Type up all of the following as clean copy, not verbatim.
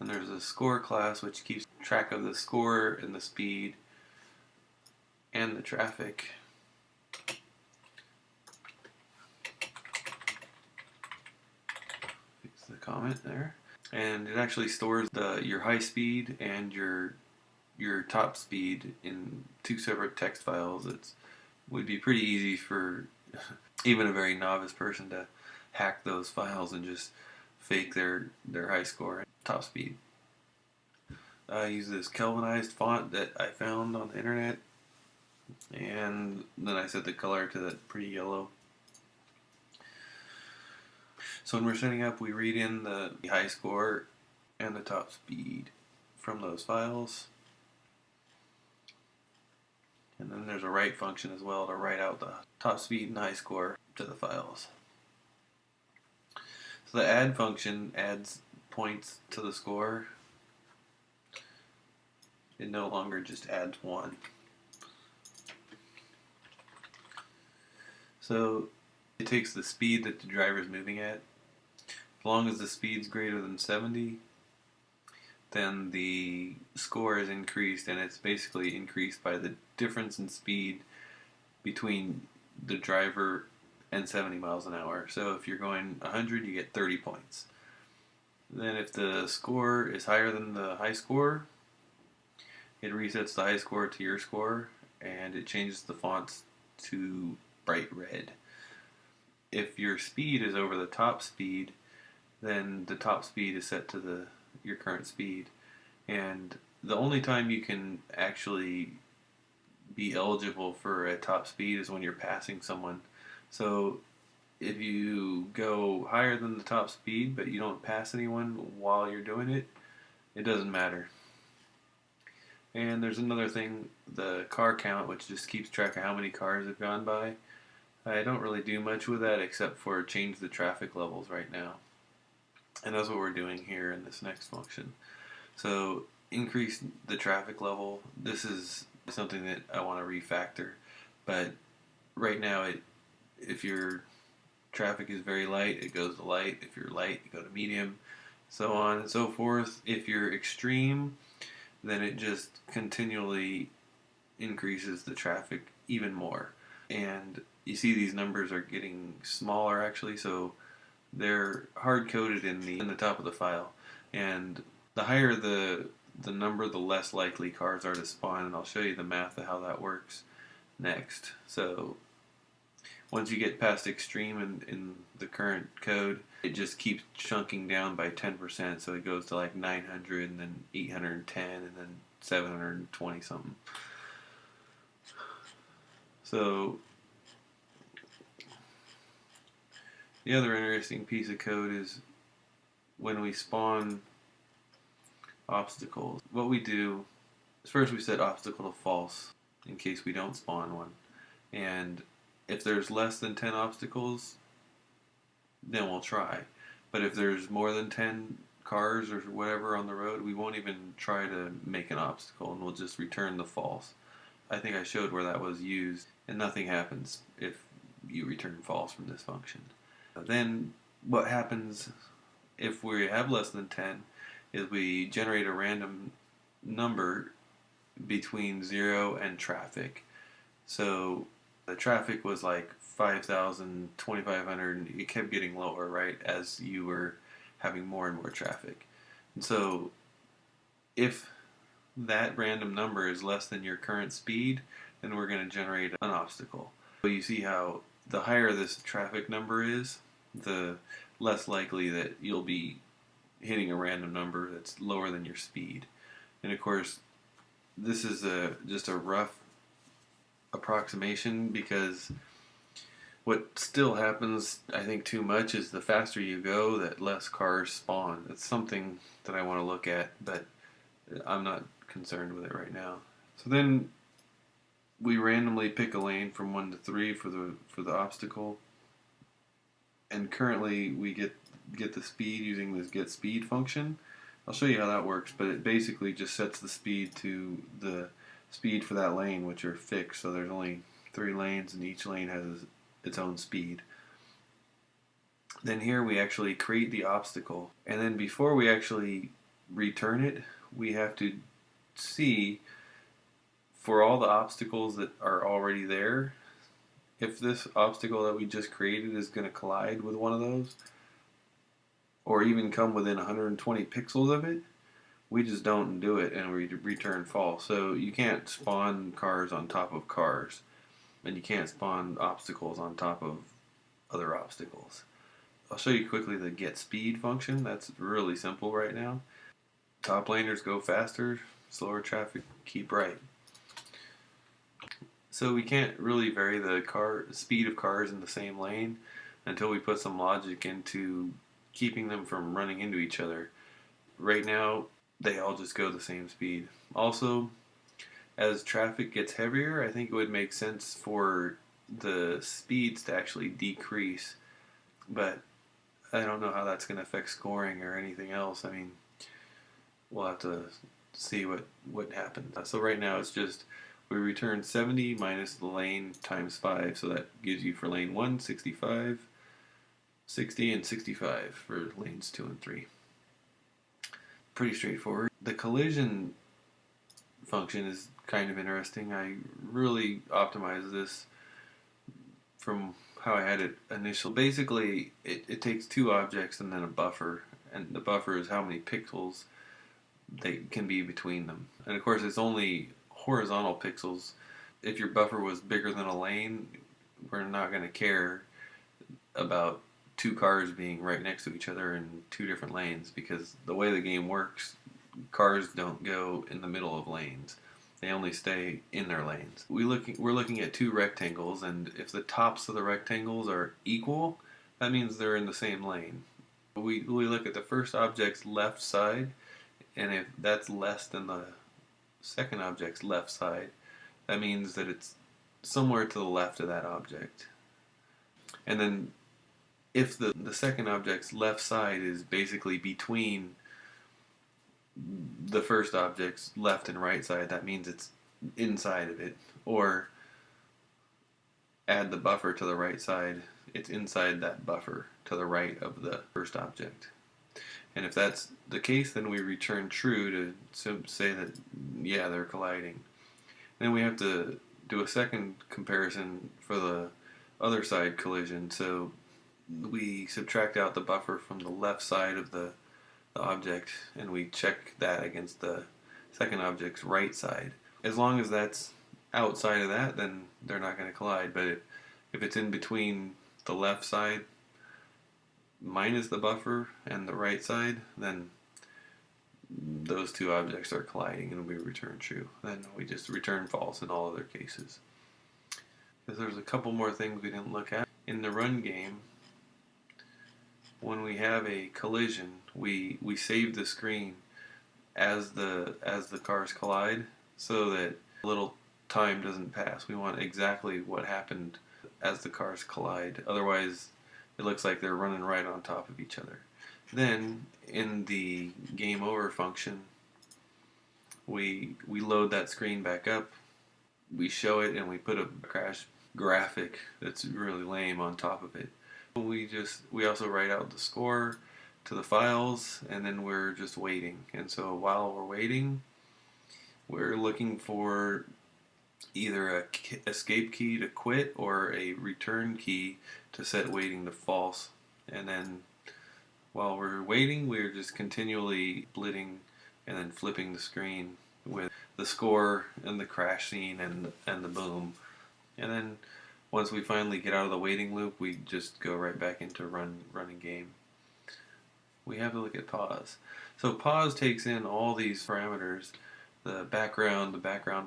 And there's a score class which keeps track of the score and the speed and the traffic. Fix the comment there. And it actually stores your high speed and your top speed in two separate text files. It would be pretty easy for even a very novice person to hack those files and just fake their high score and top speed. I use this Kelvinized font that I found on the internet, and then I set the color to that pretty yellow. So when we're setting up, we read in the high score and the top speed from those files. And then there's a write function as well to write out the top speed and high score to the files. So the add function adds points to the score. It no longer just adds one. So it takes the speed that the driver is moving at. As long as the speed's greater than 70, then the score is increased, and it's basically increased by the difference in speed between the driver and 70 miles an hour. So if you're going 100, you get 30 points. Then if the score is higher than the high score, it resets the high score to your score, and it changes the fonts to bright red. If your speed is over the top speed, then the top speed is set to your current speed. And the only time you can actually be eligible for a top speed is when you're passing someone. So if you go higher than the top speed but you don't pass anyone while you're doing it, it doesn't matter. And there's another thing, the car count, which just keeps track of how many cars have gone by. I don't really do much with that except for change the traffic levels right now. And that's what we're doing here in this next function. So increase the traffic level. This is something that I want to refactor. But right now, if your traffic is very light, it goes to light. If you're light, you go to medium, so on and so forth. If you're extreme, then it just continually increases the traffic even more. And you see these numbers are getting smaller actually, so they're hard-coded in the top of the file. And the higher the number, the less likely cars are to spawn, and I'll show you the math of how that works next. So once you get past extreme in the current code, it just keeps chunking down by 10%, so it goes to like 900 and then 810 and then 720 something. So the other interesting piece of code is when we spawn obstacles. What we do is first we set obstacle to false in case we don't spawn one. And if there's less than 10 obstacles, then we'll try. But if there's more than 10 cars or whatever on the road, we won't even try to make an obstacle, and we'll just return the false. I think I showed where that was used, and nothing happens if you return false from this function. Then what happens if we have less than 10 is we generate a random number between 0 and traffic. So the traffic was like 5,000, 2,500, and it kept getting lower, right, as you were having more and more traffic. And so if that random number is less than your current speed, then we're going to generate an obstacle. So you see how the higher this traffic number is, the less likely that you'll be hitting a random number that's lower than your speed. And of course, this is just a rough approximation, because what still happens, I think, too much is the faster you go, that less cars spawn. It's something that I want to look at, but I'm not concerned with it right now. So then we randomly pick a lane from 1 to 3 for the obstacle, and currently we get the speed using this get speed function. I'll show you how that works, but it basically just sets the speed to the speed for that lane, which are fixed. So there's only 3 lanes, and each lane has its own speed. Then here we actually create the obstacle, and then before we actually return it, we have to see for all the obstacles that are already there, if this obstacle that we just created is going to collide with one of those, or even come within 120 pixels of it, we just don't do it and we return false. So you can't spawn cars on top of cars, and you can't spawn obstacles on top of other obstacles. I'll show you quickly the get speed function. That's really simple right now. Top laners go faster, slower traffic keep right. So we can't really vary the speed of cars in the same lane until we put some logic into keeping them from running into each other. Right now, they all just go the same speed. Also, as traffic gets heavier, I think it would make sense for the speeds to actually decrease. But I don't know how that's going to affect scoring or anything else. I mean, we'll have to see what happens. So right now it's just we return 70 minus the lane times 5. So that gives you for lane 1, 65, 60, and 65 for lanes 2 and 3. Pretty straightforward. The collision function is kind of interesting. I really optimized this from how I had it initially. Basically, it takes two objects and then a buffer, and the buffer is how many pixels they can be between them. And of course, it's only horizontal pixels. If your buffer was bigger than a lane, we're not going to care about two cars being right next to each other in two different lanes, because the way the game works, cars don't go in the middle of lanes. They only stay in their lanes. We're looking at two rectangles, and if the tops of the rectangles are equal, that means they're in the same lane. We look at the first object's left side, and if that's less than the second object's left side, that means that it's somewhere to the left of that object. And then if the second object's left side is basically between the first object's left and right side, that means it's inside of it. Or add the buffer to the right side, it's inside that buffer to the right of the first object. And if that's the case, then we return true to say that, yeah, they're colliding. Then we have to do a second comparison for the other side collision. So we subtract out the buffer from the left side of the object, and we check that against the second object's right side. As long as that's outside of that, then they're not going to collide. But if it's in between the left side minus the buffer and the right side, then those two objects are colliding and we return true. Then we just return false in all other cases. Because there's a couple more things we didn't look at. In the run game, when we have a collision, we save the screen as the cars collide, so that little time doesn't pass. We want exactly what happened as the cars collide. Otherwise, it looks like they're running right on top of each other. Then, in the game over function, we load that screen back up, we show it, and we put a crash graphic that's really lame on top of it. We also write out the score to the files, and then we're just waiting. And so while we're waiting, we're looking for either a escape key to quit or a return key to set waiting to false. And then while we're waiting, we're just continually splitting and then flipping the screen with the score and the crash scene and the boom. And then once we finally get out of the waiting loop, we just go right back into running game. We have to look at pause. So pause takes in all these parameters: the background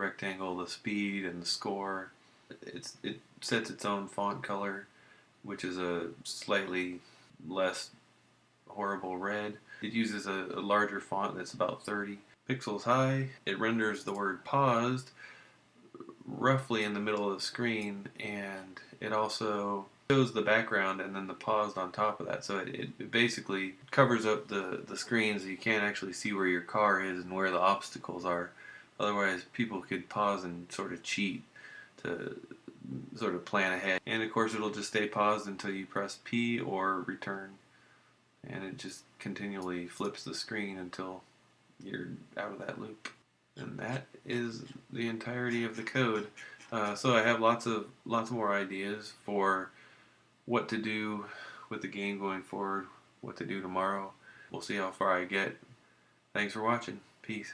rectangle, the speed, and the score. It sets its own font color, which is a slightly less horrible red. It uses a larger font that's about 30 pixels high. It renders the word paused roughly in the middle of the screen, and it also shows the background and then the paused on top of that. So it basically covers up the screen so you can't actually see where your car is and where the obstacles are. Otherwise, people could pause and sort of cheat to sort of plan ahead. And of course, it'll just stay paused until you press P or return. And it just continually flips the screen until you're out of that loop. And that is the entirety of the code. So I have lots more ideas for what to do with the game going forward, what to do tomorrow. We'll see how far I get. Thanks for watching. Peace.